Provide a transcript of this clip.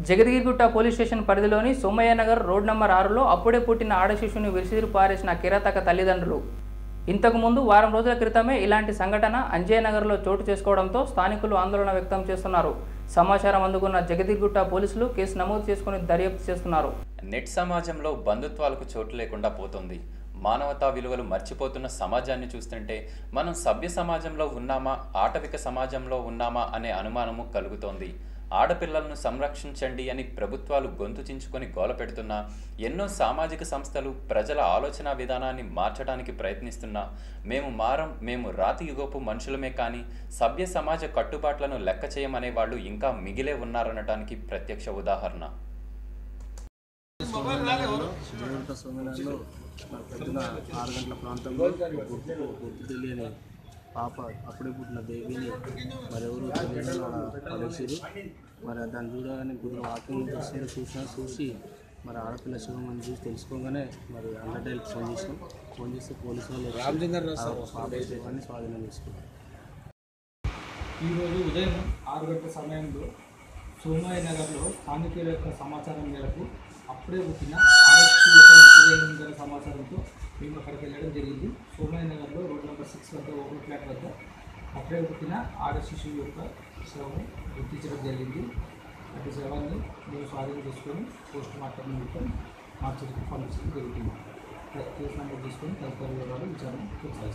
Jagadgirigutta police station పరిధిలోని Somayya Nagar road number 6లో అప్పుడే పుట్టిన ఆడ శిశువుని విసిరి పారేసిన కిరాతక తల్లిదండ్రులు. ఇంతకుముందు వారం రోజుల క్రితమే ఇలాంటి సంఘటన అంజయ్యనగర్లో చోటు చేసుకోవడంతో స్థానికులు ఆందోళన వ్యక్తం చేస్తున్నారు. సమాచారం అందుకున్న జగద్గిరిగుట్ట పోలీసులు కేసు నమోదు చేసుకుని దర్యాప్తు చేస్తున్నారు. నెట్ సమాజంలో బంధుత్వాలకు చోటు లేకుండా పోతుంది. మానవతా విలువలు మర్చిపోతున్న సమాజాన్ని చూస్తుంటే మనం సభ్య సమాజంలో ఉన్నామా, ఆటవిక సమాజంలో ఉన్నామా అనే అనుమానము కలుగుతోంది. ఆడపిల్లలను సంరక్షించండి అని ప్రభుత్వాలు గొంతు చించుకొని గోల పెడుతున్నా, ఎన్నో సామాజిక సంస్థలు ప్రజల ఆలోచన విధానాన్ని మార్చడానికి ప్రయత్నిస్తున్నా, మేము రాతి యుగపు మనుషులమే కానీ సభ్య సమాజ కట్టుబాట్లను లెక్క చేయమనే వాళ్ళు ఇంకా మిగిలే ఉన్నారనటానికి ప్రత్యక్ష ఉదాహరణ. పొద్దున 6 గంటల ప్రాంతంలో గుర్తు తెలియని పాప అప్పుడే పుట్టిన బేబీని మరెవరు తెలియని పడేసారు. మరి దాన్ని చూడగానే కొద్దిగా వాకింగ్ వస్తే చూసి మరి ఆడపిల్ల శివమని చూసి తెలుసుకోగానే మరి 100 ఫోన్ చేస్తే పోలీసు వాళ్ళు పాప శివాన్ని స్వాధీనం చేసుకున్నారు. ఈరోజు ఉదయం 6 గంటల సమయంలో సోమయ్య నగర్లో స్థానికుల యొక్క సమాచారం మేరకు అప్పుడే పుట్టిన ఆడశిశు యొక్క మృతదేహం సమాచారంతో మేము అక్కడికి వెళ్ళడం జరిగింది. సోమయ్య నగర్లో రోడ్ నెంబర్ 6 వద్ద ఓపెన్ ఫ్లాట్ వద్ద అప్పుడే పుట్టిన ఆడశిశువు యొక్క శవం గుర్తించడం జరిగింది. అటు శవాన్ని మేము స్వాధీనం చేసుకొని పోస్ట్ మార్టం నిమిత్తం మార్చికి పంపించడం జరుగుతుంది. కేసు నమోదు చేసుకొని తదుపరి వివరాలు విచారణ కొనసాగిస్తాం.